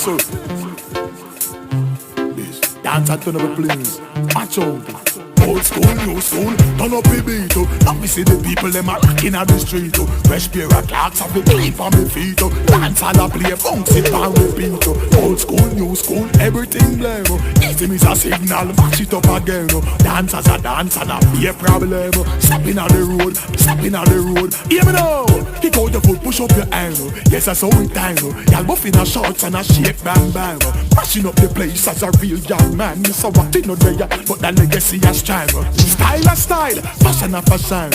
so. Dance and turn up the please. Watch out. Old school, new school, turn up the beat. Let me see the people them a rocking on the street. Fresh pair of clocks have the clean for me feet. Dance all a play, funk sit and repeat. Old school, new school, everything blame. Easy me's a signal, match it up again. Dance as a dance and a be a problem. Stepping on the road, stepping on the road. Hear me now. Kick out your foot, push up your hand. Yes, that's how we time. Y'all buffing a shorts and a shake bang bang. Mashing up the place as a real young man. Miss a what in no day, but the legacy has strong. Style a style, fashion a fashion.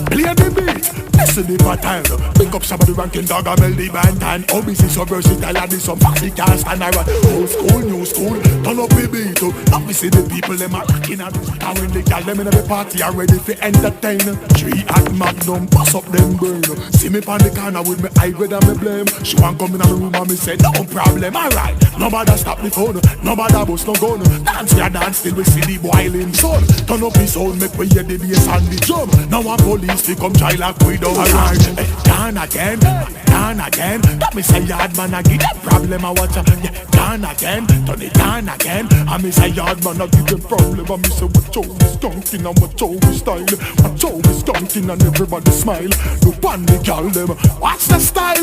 Play the beat, listen the pattern. Pick up some of the ranking dog and melody band. And obviously so versatile and this some fancy can't stand around. Old school, new school, turn up the beat. Let me see the people them a rocking at this. And when the gal them in the party are ready for entertain. 3 at Magnum, bust up them burn. See me pon the corner with me eye red and me blame. She want come in the room and me say no problem. Alright, nobody stop the phone, nobody bust no gun. Dance ya dance till we see the boiling sun. Turn up the sound, make we hear the bass and the drum. Now a police they come try like we don't. Alright, gone again, gone again. That me say yard man I give them problem I watch. Yeah, gone again, turn it on again. I me say yard man I give them problem. I me say what show is skunking and what show is style. What show is skunking and everybody smile. Look on the girl them, watch the style.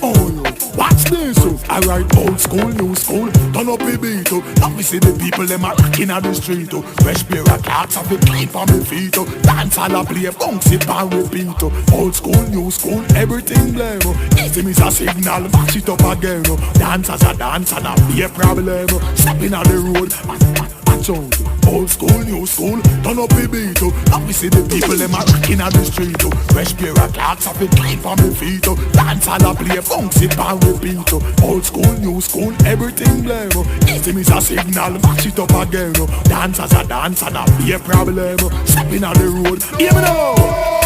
Oh yo, watch this. Alright, old school, new school, turn up the beat. Let me see the people them a rocking on the street. Fresh pair of clocks have the clean for me feet. Dance all a play, funk sit and repeat. Old school, new school, everything blame. Easy me's a signal, match it up again. Dance as a dance and a be a problem. Stepping on the road, watch out. Old school, new school, turn up the beat. Let me see the people them a rocking on the street. Fresh pair of clocks have the clean for me feet. Dance all a play, funk sit and repeat. Old school, new school, everything blame. Easy me's a signal, match it up again. Dance as a dance and a be a problem. Stepping on the road, hear me now.